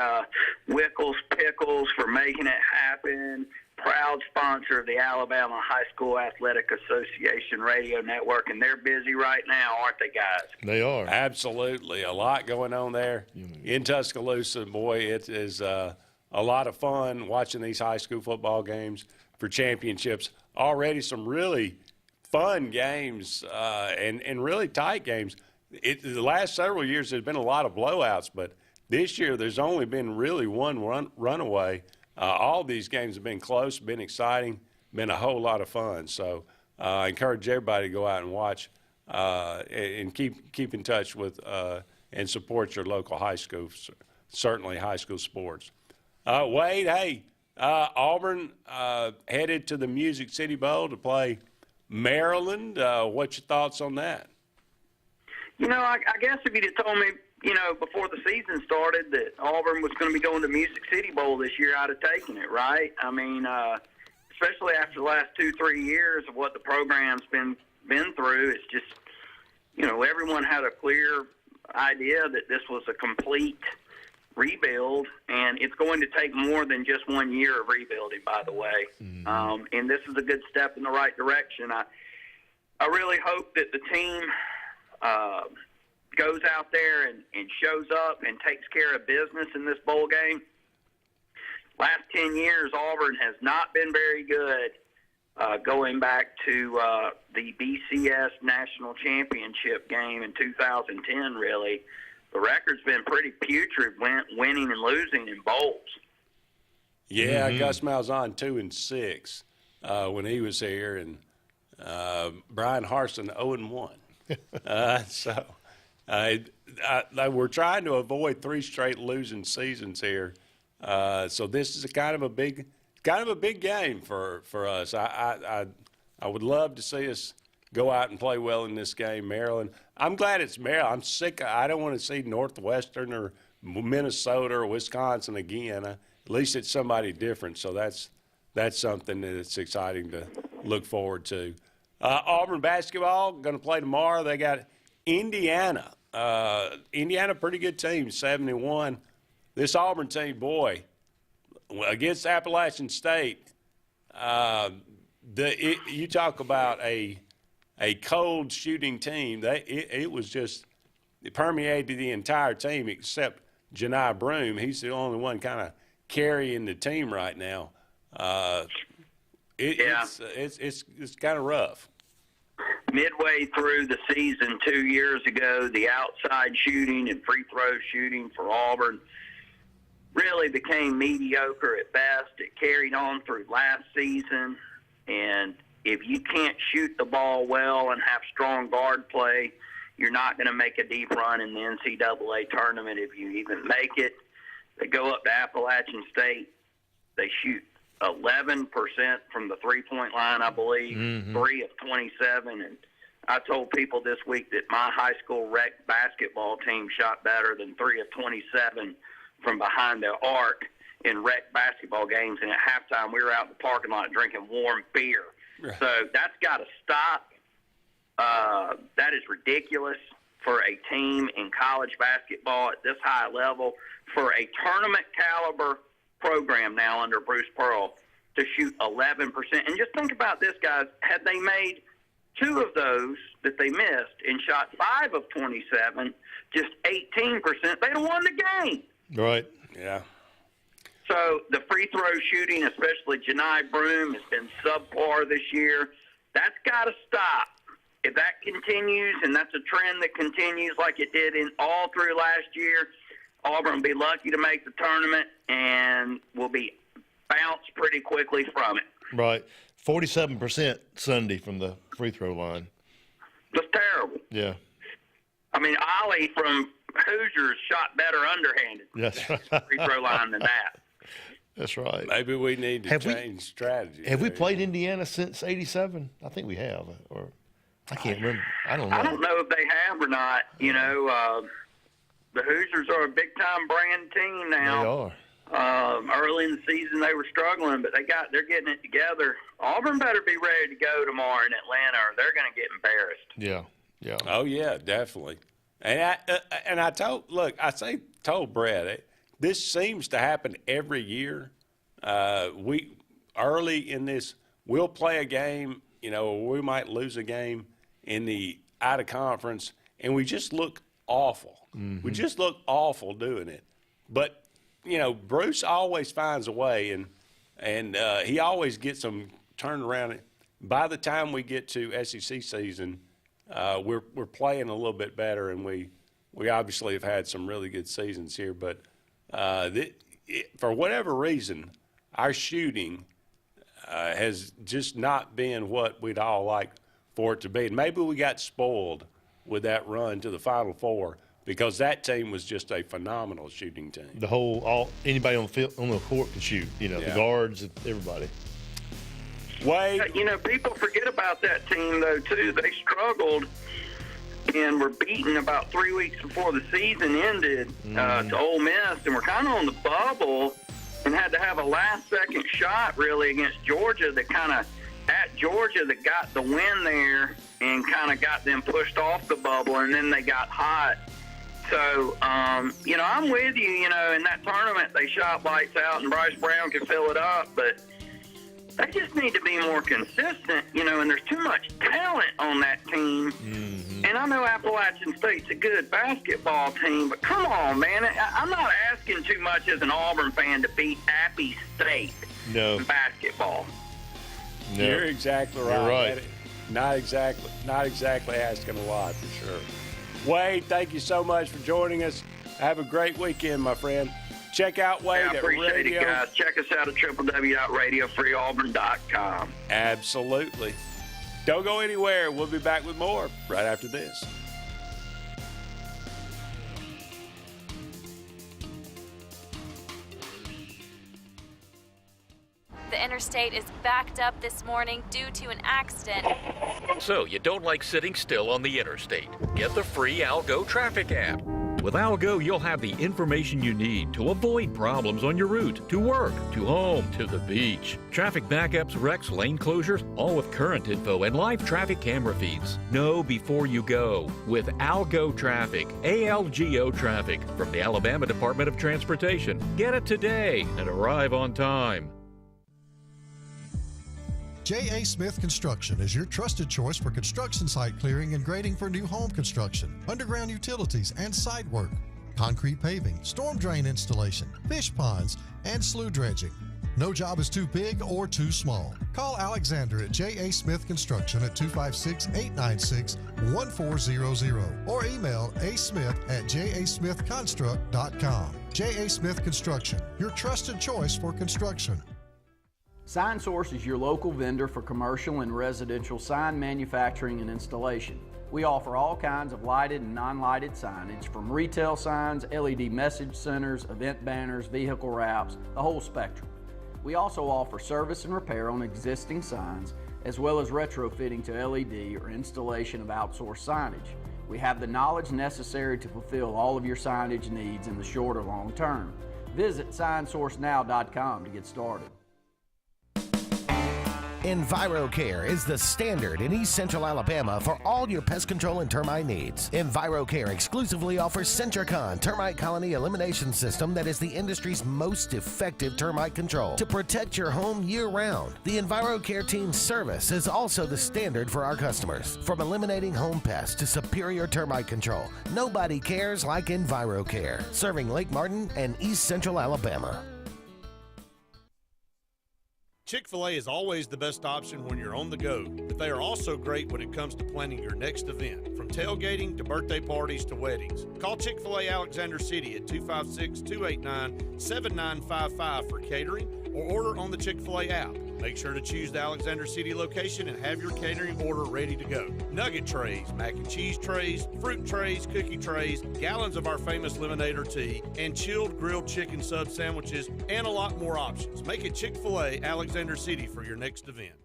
Wickles Pickles for making it happen. Proud sponsor of the Alabama High School Athletic Association radio network, and they're busy right now, aren't they, guys? They are. Absolutely. A lot going on there in Tuscaloosa. Boy, it is a lot of fun watching these high school football games for championships. Already some really fun games and really tight games. The last several years there's been a lot of blowouts, but this year there's only been really one runaway. All these games have been close, been exciting, been a whole lot of fun. So I encourage everybody to go out and watch and keep in touch with and support your local high schools, certainly high school sports. Wade, hey, Auburn headed to the Music City Bowl to play Maryland. What's your thoughts on that? You know, I guess if you'd have told me, you know, before the season started that Auburn was going to be going to Music City Bowl this year, I'd have taken it, right? I mean, especially after the last 2-3 years of what the program's been through, it's just, you know, everyone had a clear idea that this was a complete rebuild, and it's going to take more than just 1 year of rebuilding, by the way. And this is a good step in the right direction. I really hope that the team goes out there and shows up and takes care of business in this bowl game. Last 10 years, Auburn has not been very good going back to the BCS National Championship game in 2010, really. The record's been pretty putrid, winning and losing in bowls. Yeah, Gus Malzahn 2-6 when he was here, and Brian Harsin 0-1. So we're trying to avoid 3 straight losing seasons here. So this is a kind of a big game for us. I would love to see us go out and play well in this game, Maryland. I'm glad it's Maryland. I'm sick. I don't want to see Northwestern or Minnesota or Wisconsin again. At least it's somebody different. So that's something that's exciting to look forward to. Auburn basketball going to play tomorrow. They got Indiana. Indiana, pretty good team, 71. This Auburn team, boy, against Appalachian State, you talk about a cold shooting team. It was just it permeated the entire team except Janai Broom. He's the only one kind of carrying the team right now. It's kind of rough. Midway through the season 2 years ago, the outside shooting and free throw shooting for Auburn really became mediocre at best. It carried on through last season, and if you can't shoot the ball well and have strong guard play, you're not going to make a deep run in the NCAA tournament if you even make it. They go up to Appalachian State, they shoot 11% from the three-point line, I believe, 3 of 27. And I told people this week that my high school rec basketball team shot better than 3 of 27 from behind the arc in rec basketball games. And at halftime, we were out in the parking lot drinking warm beer. Right. So that's got to stop. That is ridiculous for a team in college basketball at this high level, for a tournament caliber program now under Bruce Pearl to shoot 11%. And just think about this, guys. Had they made 2 of those that they missed and shot 5 of 27, just 18%, they'd have won the game. Right. Yeah. So the free throw shooting, especially Janai Broom, has been subpar this year. That's got to stop. If that continues, and that's a trend that continues like it did in all through last year, Auburn will be lucky to make the tournament and will be bounced pretty quickly from it. Right. 47% Sunday from the free throw line. That's terrible. Yeah. I mean, Ollie from Hoosiers shot better underhanded That's right. free throw line than that. That's right. Maybe we need to change strategy. Have we played Indiana since '87? I think we have. Or I can't remember. I don't know. I don't know if they have or not. You know, the Hoosiers are a big-time brand team now. They are. Early in the season, they were struggling, but they're getting it together. Auburn better be ready to go tomorrow in Atlanta, or they're going to get embarrassed. Yeah. Yeah. Oh yeah, definitely. And I told Brett, this seems to happen every year. We early in this, we'll play a game, you know, we might lose a game in the out of conference, and we just look awful. Mm-hmm. We just look awful doing it. But you know, Bruce always finds a way, and he always gets them turned around. By the time we get to SEC season, we're playing a little bit better, and we obviously have had some really good seasons here. But for whatever reason, our shooting has just not been what we'd all like for it to be. And maybe we got spoiled with that run to the Final Four, because that team was just a phenomenal shooting team. Anybody on the field, on the court can shoot. You know, the guards, everybody. Wade, you know, people forget about that team though too. They struggled and were beaten about 3 weeks before the season ended to Ole Miss, and were kind of on the bubble and had to have a last-second shot really against Georgia that kind of at Georgia that got the win there and kind of got them pushed off the bubble, and then they got hot. So, you know, I'm with you. You know, in that tournament, they shot lights out, and Bryce Brown could fill it up. But they just need to be more consistent, you know, and there's too much talent on that team. Mm-hmm. And I know Appalachian State's a good basketball team, but come on, man. I'm not asking too much as an Auburn fan to beat Appy State in basketball. No. You're exactly right. You're right. Not exactly asking a lot, for sure. Wade, thank you so much for joining us. Have a great weekend, my friend. Check out Wade I appreciate at radio. it, guys. Check us out at www.radiofreeauburn.com. Absolutely. Don't go anywhere. We'll be back with more right after this. The interstate is backed up this morning due to an accident. So you don't like sitting still on the interstate? Get the free Algo traffic app. With Algo, you'll have the information you need to avoid problems on your route, to work, to home, to the beach. Traffic backups, wrecks, lane closures, all with current info and live traffic camera feeds. Know before you go with Algo Traffic, ALGO Traffic from the Alabama Department of Transportation. Get it today and arrive on time. J.A. Smith Construction is your trusted choice for construction site clearing and grading for new home construction, underground utilities and site work, concrete paving, storm drain installation, fish ponds, and slough dredging. No job is too big or too small. Call Alexander at J.A. Smith Construction at 256-896-1400 or email asmith@jasmithconstruct.com. J.A. Smith Construction, your trusted choice for construction. Sign Source is your local vendor for commercial and residential sign manufacturing and installation. We offer all kinds of lighted and non-lighted signage, from retail signs, LED message centers, event banners, vehicle wraps, the whole spectrum. We also offer service and repair on existing signs, as well as retrofitting to LED or installation of outsourced signage. We have the knowledge necessary to fulfill all of your signage needs in the short or long term. Visit signsourcenow.com to get started. EnviroCare is the standard in East Central Alabama for all your pest control and termite needs. EnviroCare exclusively offers Centricon termite colony elimination system that is the industry's most effective termite control to protect your home year-round. The EnviroCare team's service is also the standard for our customers. From eliminating home pests to superior termite control, nobody cares like EnviroCare, serving Lake Martin and East Central Alabama. Chick-fil-A is always the best option when you're on the go, but they are also great when it comes to planning your next event, from tailgating to birthday parties to weddings. Call Chick-fil-A Alexander City at 256-289-7955 for catering or order on the Chick-fil-A app. Make sure to choose the Alexander City location and have your catering order ready to go. Nugget trays, mac and cheese trays, fruit trays, cookie trays, gallons of our famous lemonade or tea, and chilled grilled chicken sub sandwiches, and a lot more options. Make it Chick-fil-A Alexander City for your next event.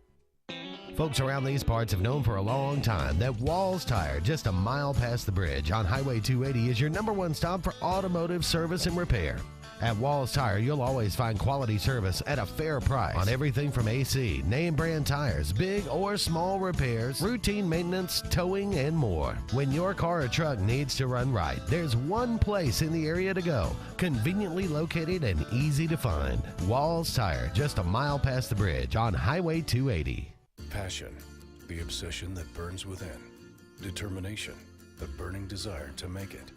Folks around these parts have known for a long time that Walls Tire, just a mile past the bridge on Highway 280, is your #1 stop for automotive service and repair. At Walls Tire, you'll always find quality service at a fair price on everything from AC, name brand tires, big or small repairs, routine maintenance, towing, and more. When your car or truck needs to run right, there's one place in the area to go, conveniently located and easy to find. Walls Tire, just a mile past the bridge on Highway 280. Passion, the obsession that burns within. Determination, the burning desire to make it.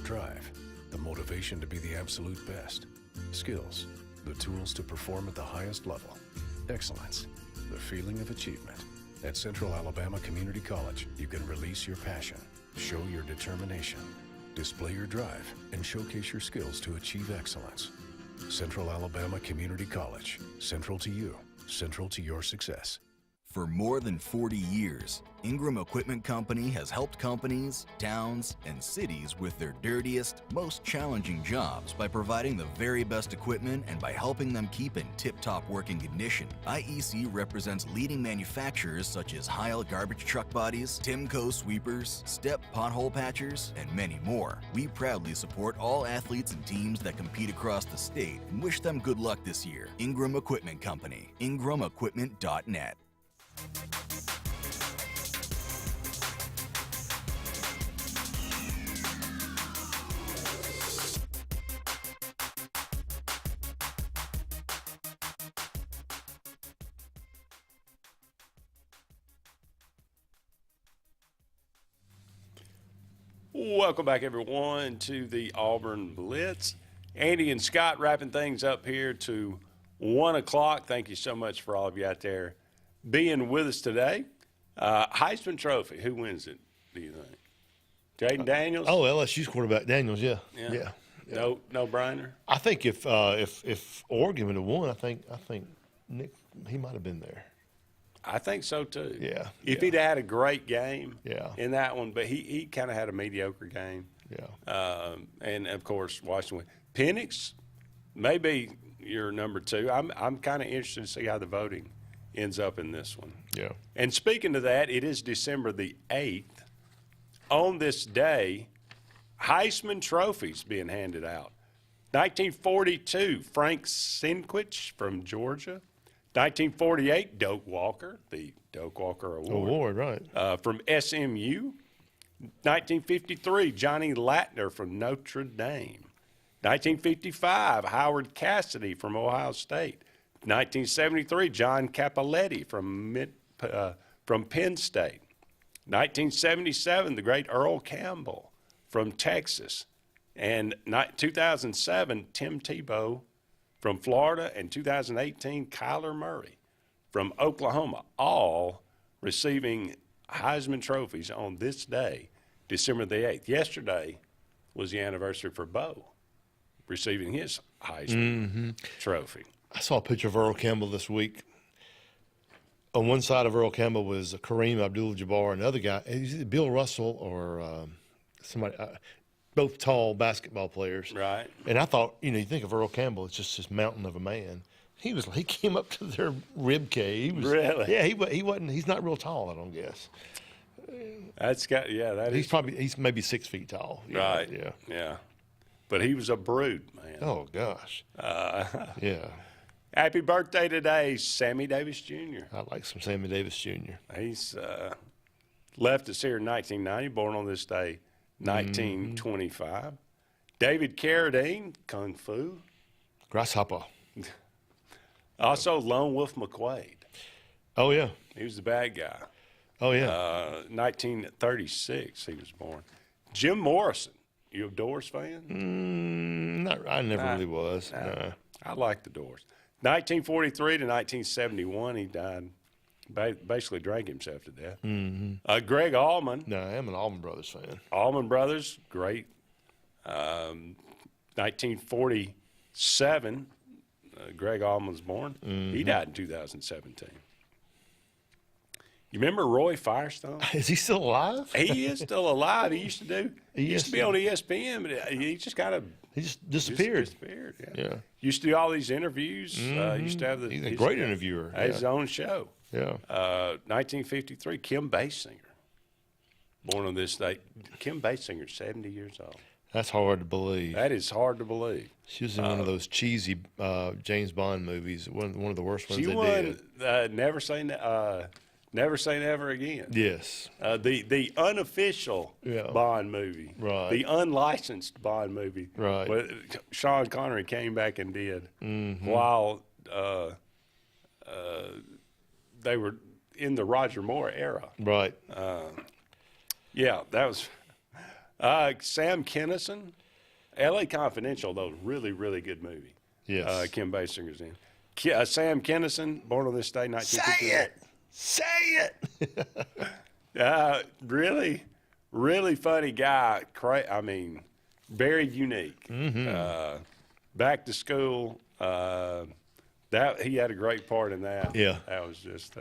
Drive, the motivation to be the absolute best. Skills, the tools to perform at the highest level. Excellence, the feeling of achievement. At Central Alabama Community College, you can release your passion, show your determination, display your drive, and showcase your skills to achieve excellence. Central Alabama Community College, central to you, central to your success. For more than 40 years, Ingram Equipment Company has helped companies, towns, and cities with their dirtiest, most challenging jobs by providing the very best equipment and by helping them keep in tip-top working condition. IEC represents leading manufacturers such as Heil garbage truck bodies, Timco sweepers, Step pothole patchers, and many more. We proudly support all athletes and teams that compete across the state and wish them good luck this year. Ingram Equipment Company, ingramequipment.net. Welcome back, everyone, to the Auburn Blitz. Andy and Scott wrapping things up here to 1 o'clock. Thank you so much for all of you out there being with us today. Heisman Trophy, who wins it, do you think? Jaden Daniels? Oh, LSU's quarterback Daniels, yeah. No-brainer? I think if Oregon would have won, I think Nick, he might have been there. I think so, too. Yeah. If he'd had a great game in that one, but he kind of had a mediocre game. Yeah. And, of course, Washington. Penix, maybe you're number 2. I'm kind of interested to see how the voting ends up in this one. Yeah. And speaking of that, it is December the 8th. On this day, Heisman trophies being handed out. 1942, Frank Sinquich from Georgia. 1948, Doak Walker, the Doak Walker Award. Right. From SMU. 1953, Johnny Latner from Notre Dame. 1955, Howard Cassidy from Ohio State. 1973, John Cappelletti from Penn State. 1977, the great Earl Campbell from Texas. And 2007, Tim Tebow from Florida. And 2018, Kyler Murray from Oklahoma, all receiving Heisman trophies on this day, December the 8th. Yesterday was the anniversary for Bo receiving his Heisman trophy. I saw a picture of Earl Campbell this week. On one side of Earl Campbell was Kareem Abdul-Jabbar, another guy, Bill Russell or somebody, both tall basketball players. Right. And I thought, you think of Earl Campbell, it's just this mountain of a man. He came up to their rib cage. Really? Yeah, he wasn't. He's not real tall, I don't guess. He's maybe 6 feet tall. Right. Yeah. But he was a brute, man. Oh gosh. Yeah. Happy birthday today, Sammy Davis Jr. I like some Sammy Davis Jr. He's left us here in 1990, born on this day, 1925. David Carradine, Kung Fu. Grasshopper. Also, Lone Wolf McQuaid. Oh, yeah. He was the bad guy. Oh, yeah. 1936, he was born. Jim Morrison. You a Doors fan? I never really was. I like the Doors. 1943 to 1971, he died. Basically drank himself to death. Greg Allman. No, I am an Allman Brothers fan. Allman Brothers, great. 1947, Greg Allman was born. He died in 2017. You remember Roy Firestone? Is he still alive? He is still alive. He used to be on ESPN, but he just kind of disappeared. Yeah. Used to do all these interviews. Used to have He's a great interviewer. His own show. Yeah. 1953, Kim Basinger, born on this date. Kim Basinger, 70 years old. That's hard to believe. That is hard to believe. She was in one of those cheesy James Bond movies, one of the worst ones She they won did. Never Say Never Again. Yes. The unofficial Bond movie. Right. The unlicensed Bond movie. Right. What Sean Connery came back and did while they were in the Roger Moore era. Right. Yeah, that was Sam Kinison. L.A. Confidential, though, really, really good movie. Yes. Kim Basinger's in. Sam Kinison, born on this day, 1958. Say it. Really, really funny guy. I mean, very unique. Back to School. That he had a great part in that. Yeah. That was just.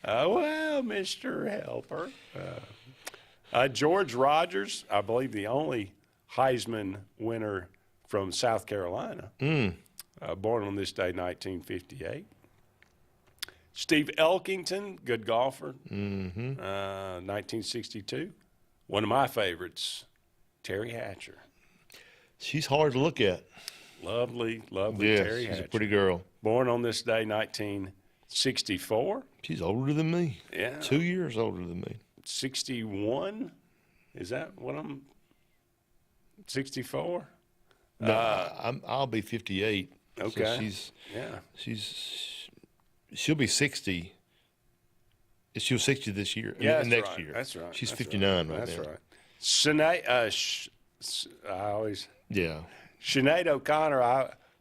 Well, Mr. Helper. George Rogers, I believe the only Heisman winner from South Carolina. Born on this day, 1958. Steve Elkington, good golfer, 1962. One of my favorites, Terry Hatcher. She's hard to look at. Lovely, Yeah, Terry Hatcher. she's a pretty girl. Born on this day, 1964. She's older than me. Yeah. 2 years older than me. 61? Is that what I'm? 64? No, I'll be 58. Okay. So she'll she'll be 60. She was 60 this year. Yeah, next year. That's right. She's that's 59 right. right That's now. right. Sinead O'Connor.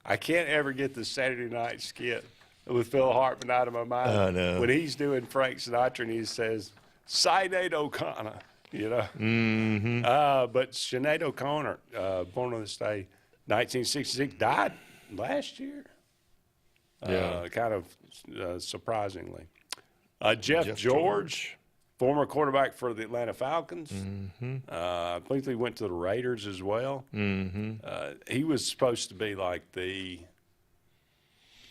I can't ever get the Saturday night skit with Phil Hartman out of my mind. I know. When he's doing Frank Sinatra and he says, Sinead O'Connor, you know. But Sinead O'Connor, born on this day, 1966, died last year. Kind of surprisingly. Jeff George, former quarterback for the Atlanta Falcons. I think he went to the Raiders as well. He was supposed to be like he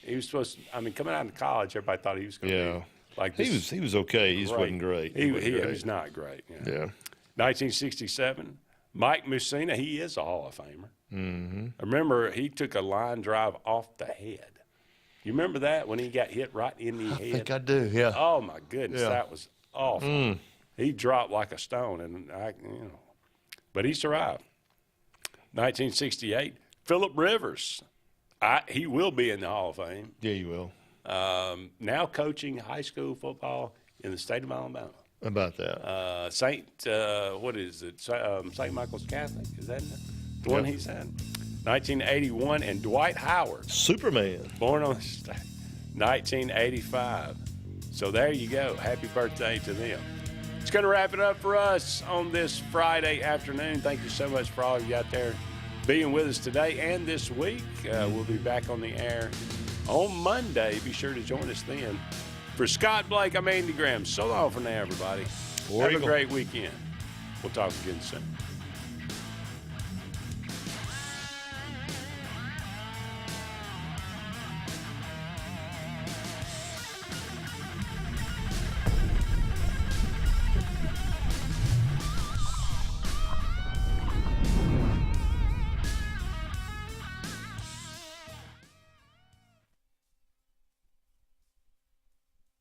was supposed to, coming out of college, everybody thought he was going to be like this. He was okay. He just wasn't great. He was not great. Yeah. 1967, Mike Mussina, he is a Hall of Famer. I remember he took a line drive off the head. You remember that when he got hit right in the head? I think I do, yeah. Oh, my goodness, that was awful. He dropped like a stone, and but he survived. 1968, Phillip Rivers. He will be in the Hall of Fame. Yeah, you will. Now coaching high school football in the state of Alabama. How about that? St. Michael's Catholic, is that the one he's at? 1981, and Dwight Howard. Superman. Born on this day, 1985. So there you go. Happy birthday to them. It's going to wrap it up for us on this Friday afternoon. Thank you so much for all of you out there being with us today and this week. We'll be back on the air on Monday. Be sure to join us then. For Scott Blake, I'm Andy Graham. So long for now, everybody. Have a great weekend. We'll talk again soon.